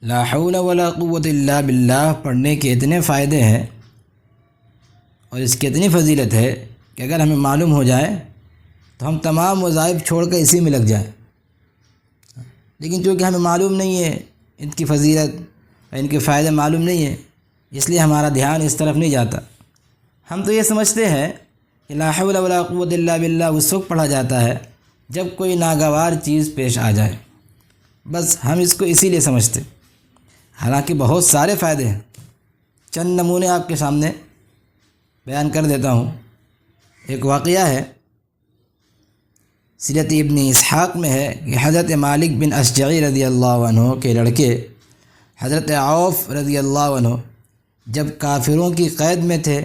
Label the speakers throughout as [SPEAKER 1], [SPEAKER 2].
[SPEAKER 1] لا حول ولا قوت الا باللہ پڑھنے کے اتنے فائدے ہیں اور اس کی اتنی فضیلت ہے کہ اگر ہمیں معلوم ہو جائے تو ہم تمام وظائف چھوڑ کر اسی میں لگ جائیں، لیکن چونکہ ہمیں معلوم نہیں ہے ان کی فضیلت اور ان کے فائدے معلوم نہیں ہے، اس لیے ہمارا دھیان اس طرف نہیں جاتا۔ ہم تو یہ سمجھتے ہیں کہ لا حول ولا قوت الا باللہ اس وقت پڑھا جاتا ہے جب کوئی ناگوار چیز پیش آ جائے، بس ہم اس کو اسی لیے سمجھتے، حالانکہ بہت سارے فائدے ہیں۔ چند نمونے آپ کے سامنے بیان کر دیتا ہوں۔ ایک واقعہ ہے، سیرت ابن اسحاق میں ہے کہ حضرت مالک بن اشجعی رضی اللہ عنہ کے لڑکے حضرت عوف رضی اللہ عنہ جب کافروں کی قید میں تھے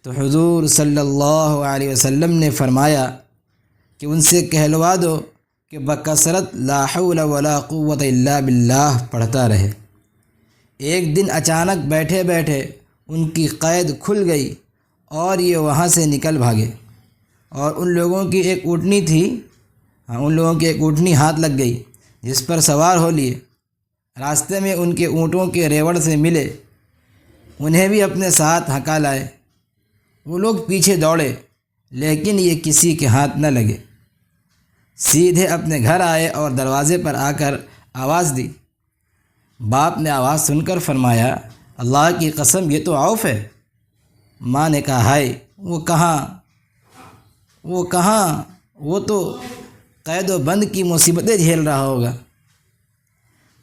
[SPEAKER 1] تو حضور صلی اللہ علیہ وسلم نے فرمایا کہ ان سے کہلوا دو کہ بکثرت لا حول ولا قوت الا باللہ پڑھتا رہے۔ ایک دن اچانک بیٹھے بیٹھے ان کی قید کھل گئی اور یہ وہاں سے نکل بھاگے، اور ان لوگوں کی ایک اونٹنی ہاتھ لگ گئی جس پر سوار ہو لیے۔ راستے میں ان کے اونٹوں کے ریوڑ سے ملے، انہیں بھی اپنے ساتھ ہکا لائے۔ وہ لوگ پیچھے دوڑے لیکن یہ کسی کے ہاتھ نہ لگے، سیدھے اپنے گھر آئے اور دروازے پر آ کر آواز دی۔ باپ نے آواز سن کر فرمایا، اللہ کی قسم یہ تو عوف ہے۔ ماں نے کہا، ہائے وہ کہاں، وہ تو قید و بند کی مصیبتیں جھیل رہا ہوگا۔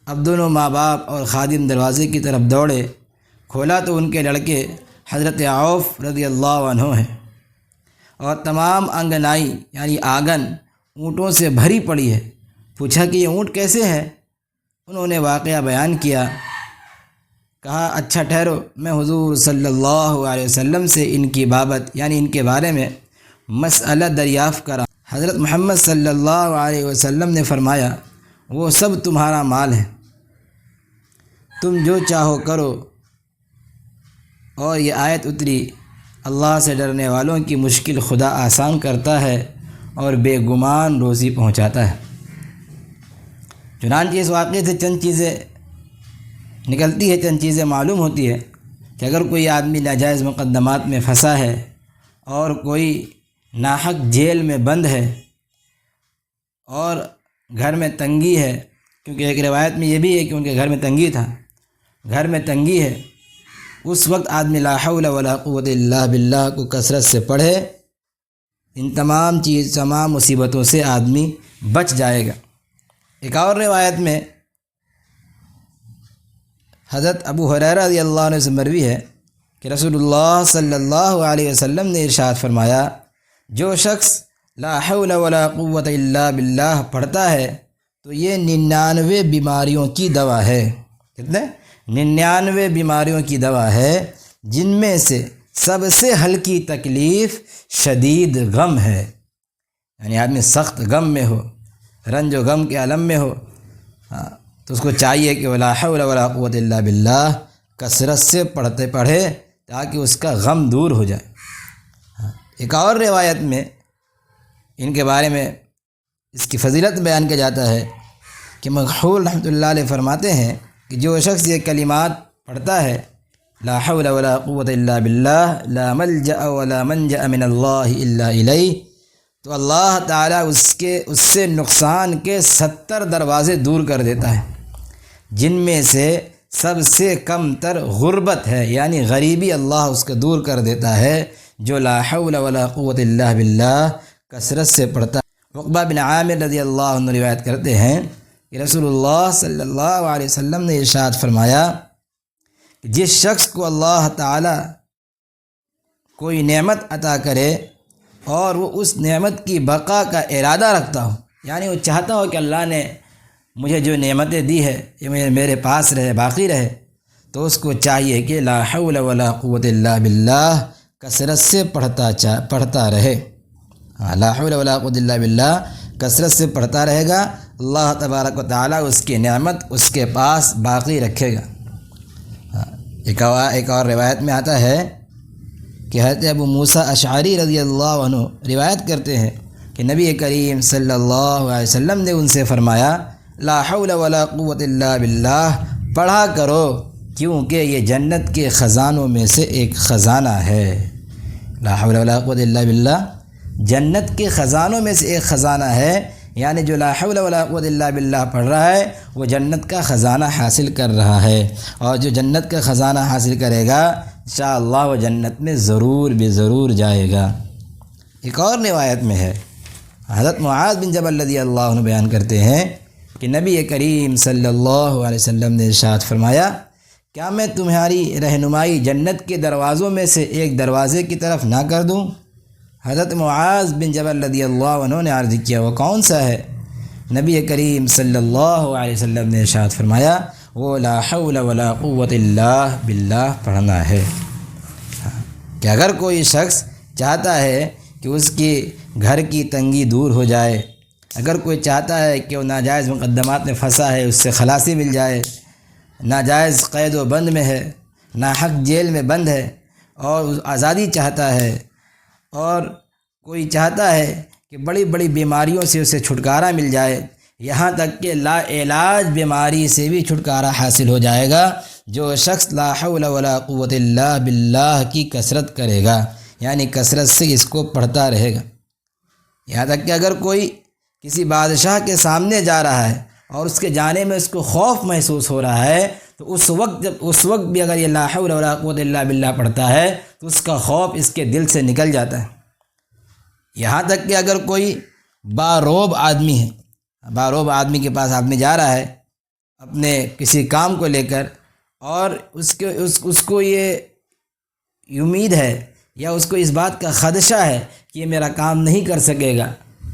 [SPEAKER 1] اب دونوں ماں باپ اور خادم دروازے کی طرف دوڑے، کھولا تو ان کے لڑکے حضرت عوف رضی اللہ عنہ ہیں، اور تمام انگنائی یعنی آنگن اونٹوں سے بھری پڑی ہے۔ پوچھا کہ یہ اونٹ کیسے ہیں؟ انہوں نے واقعہ بیان کیا۔ کہا، اچھا ٹھہرو، میں حضور صلی اللہ علیہ وسلم سے ان کی بابت یعنی ان کے بارے میں مسئلہ دریافت کرا۔ حضرت محمد صلی اللہ علیہ وسلم نے فرمایا، وہ سب تمہارا مال ہے، تم جو چاہو کرو۔ اور یہ آیت اتری، اللہ سے ڈرنے والوں کی مشکل خدا آسان کرتا ہے اور بے گمان روزی پہنچاتا ہے۔ چنانچہ اس واقعے سے چند چیزیں نکلتی ہے، چند چیزیں معلوم ہوتی ہے کہ اگر کوئی آدمی ناجائز مقدمات میں پھنسا ہے اور کوئی ناحق جیل میں بند ہے اور گھر میں تنگی ہے، کیونکہ ایک روایت میں یہ بھی ہے کہ ان کے گھر میں تنگی تھا، گھر میں تنگی ہے، اس وقت آدمی لا حول ولا قوت الا باللہ کو کثرت سے پڑھے، ان تمام مصیبتوں سے آدمی بچ جائے گا۔ ایک اور روایت میں حضرت ابو ہریرہ رضی اللہ عنہ سے مروی ہے کہ رسول اللہ صلی اللہ علیہ وسلم نے ارشاد فرمایا، جو شخص لا حول ولا قوت الا باللہ پڑھتا ہے تو یہ 99 بیماریوں کی دوا ہے۔ کتنے؟ 99 بیماریوں کی دوا ہے، جن میں سے سب سے ہلکی تکلیف شدید غم ہے، یعنی آدمی سخت غم میں ہو، رنج و غم کے عالم میں ہو، تو اس کو چاہیے کہ ولا حول ولا قوت الا باللہ کثرت سے پڑھے تاکہ اس کا غم دور ہو جائے۔ ایک اور روایت میں ان کے بارے میں اس کی فضیلت بیان کیا جاتا ہے کہ مکحول رحمۃ اللہ علیہ فرماتے ہیں کہ جو شخص یہ کلمات پڑھتا ہے، لا حول ولا قوت الا باللہ، لا ملجأ ولا منجأ من اللہ الا الیہ، تو اللہ تعالیٰ اس سے نقصان کے 70 دروازے دور کر دیتا ہے، جن میں سے سب سے کم تر غربت ہے، یعنی غریبی اللہ اس کو دور کر دیتا ہے جو لا حول ولا قوت الا باللہ کثرت سے پڑھتا ہے۔ عقبہ بن عامر رضی اللہ عنہ روایت کرتے ہیں کہ رسول اللہ صلی اللہ علیہ وسلم نے ارشاد فرمایا کہ جس شخص کو اللہ تعالیٰ کوئی نعمت عطا کرے اور وہ اس نعمت کی بقا کا ارادہ رکھتا ہو، یعنی وہ چاہتا ہو کہ اللہ نے مجھے جو نعمتیں دی ہے یہ میرے پاس رہے، باقی رہے، تو اس کو چاہیے کہ لا حول ولا قوت الا باللہ کثرت سے پڑھتا رہے۔ لا حول ولا قوت الا باللہ کثرت سے پڑھتا رہے گا، اللہ تبارک و تعالیٰ اس کی نعمت اس کے پاس باقی رکھے گا۔ ایک اور روایت میں آتا ہے کہ حضرت ابو موسیٰ اشعری رضی اللہ عنہ روایت کرتے ہیں کہ نبی کریم صلی اللہ علیہ وسلم نے ان سے فرمایا، لا حول ولا قوت الا باللہ پڑھا کرو کیونکہ یہ جنت کے خزانوں میں سے ایک خزانہ ہے۔ لا حول ولا قوت الا باللہ، جنت کے خزانوں میں سے ایک خزانہ ہے، یعنی جو لا حول ولا قوت الا باللہ پڑھ رہا ہے وہ جنت کا خزانہ حاصل کر رہا ہے، اور جو جنت کا خزانہ حاصل کرے گا انشاءاللہ وہ جنت میں ضرور بے ضرور جائے گا۔ ایک اور روایت میں ہے، حضرت معاذ بن جبل رضی اللہ عنہ بیان کرتے ہیں کہ نبی کریم صلی اللہ علیہ وسلم نے ارشاد فرمایا، کیا میں تمہاری رہنمائی جنت کے دروازوں میں سے ایک دروازے کی طرف نہ کر دوں؟ حضرت معاذ بن جبل رضی اللہ عنہ نے عرض کیا، وہ کون سا ہے؟ نبی کریم صلی اللہ علیہ وسلم نے ارشاد فرمایا، وہ لا حول ولا قوت الا باللہ پڑھنا ہے۔ کہ اگر کوئی شخص چاہتا ہے کہ اس کی گھر کی تنگی دور ہو جائے، اگر کوئی چاہتا ہے کہ وہ ناجائز مقدمات میں پھنسا ہے اس سے خلاصی مل جائے، ناجائز قید و بند میں ہے، ناحق جیل میں بند ہے اور آزادی چاہتا ہے، اور کوئی چاہتا ہے کہ بڑی بڑی بیماریوں سے اسے چھٹکارا مل جائے، یہاں تک کہ لا علاج بیماری سے بھی چھٹکارا حاصل ہو جائے گا، جو شخص لا حول ولا قوت الا باللہ کی کثرت کرے گا، یعنی کثرت سے اس کو پڑھتا رہے گا۔ یہاں تک کہ اگر کوئی کسی بادشاہ کے سامنے جا رہا ہے اور اس کے جانے میں اس کو خوف محسوس ہو رہا ہے، تو اس وقت بھی اگر یہ لا حول ولا قوت الا باللہ پڑھتا ہے تو اس کا خوف اس کے دل سے نکل جاتا ہے۔ یہاں تک کہ اگر کوئی باروب آدمی ہے، باروب آدمی کے پاس آدمی جا رہا ہے اپنے کسی کام کو لے کر، اور اس کو یہ امید ہے یا اس کو اس بات کا خدشہ ہے کہ یہ میرا کام نہیں کر سکے گا،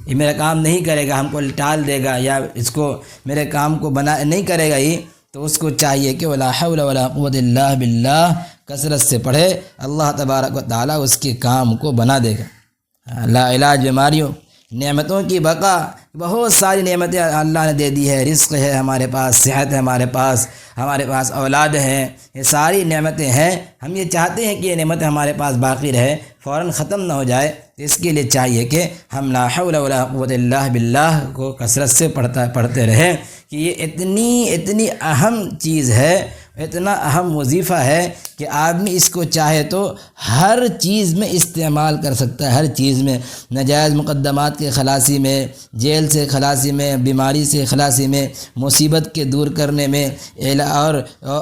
[SPEAKER 1] یہ میرا کام نہیں کرے گا، ہم کو ٹال دے گا، یا اس کو میرے کام کو نہیں کرے گا یہ، تو اس کو چاہیے کہ ولا حول ولا قوت الا باللہ کثرت سے پڑھے، اللہ تبارک و تعالیٰ اس کے کام کو بنا دے گا۔ لا علاج بیماریوں، نعمتوں کی بقا، بہت ساری نعمتیں اللہ نے دے دی ہے، رزق ہے ہمارے پاس، صحت ہے ہمارے پاس اولاد ہیں، یہ ساری نعمتیں ہیں، ہم یہ چاہتے ہیں کہ یہ نعمت ہمارے پاس باقی رہے، فوراً ختم نہ ہو جائے، تو اس کے لیے چاہیے کہ ہم لا حول ولا قوت الا باللہ کو کثرت سے پڑھتے رہیں، کہ یہ اتنی اہم چیز ہے، اتنا اہم وظیفہ ہے کہ آدمی اس کو چاہے تو ہر چیز میں استعمال کر سکتا ہے، ہر چیز میں، ناجائز مقدمات کے خلاصی میں، جیل سے خلاصی میں، بیماری سے خلاصی میں، مصیبت کے دور کرنے میں،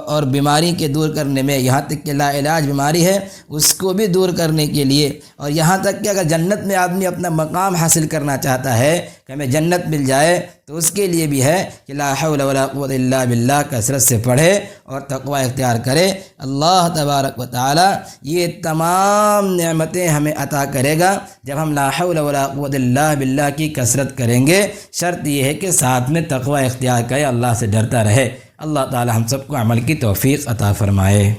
[SPEAKER 1] اور بیماری کے دور کرنے میں، یہاں تک کہ لا علاج بیماری ہے اس کو بھی دور کرنے کے لیے، اور یہاں تک کہ اگر جنت میں آدمی اپنا مقام حاصل کرنا چاہتا ہے کہ ہمیں جنت مل جائے، تو اس کے لیے بھی ہے کہ لا حول ولا قوت الا باللہ کثرت سے پڑھے اور تقوی اختیار کرے۔ اللہ تبارک و تعالی یہ تمام نعمتیں ہمیں عطا کرے گا جب ہم لا حول ولا قوت الا باللہ کی کثرت کریں گے، شرط یہ ہے کہ ساتھ میں تقوی اختیار کرے، اللہ سے ڈرتا رہے۔ اللہ تعالی ہم سب کو عمل کی توفیق عطا فرمائے۔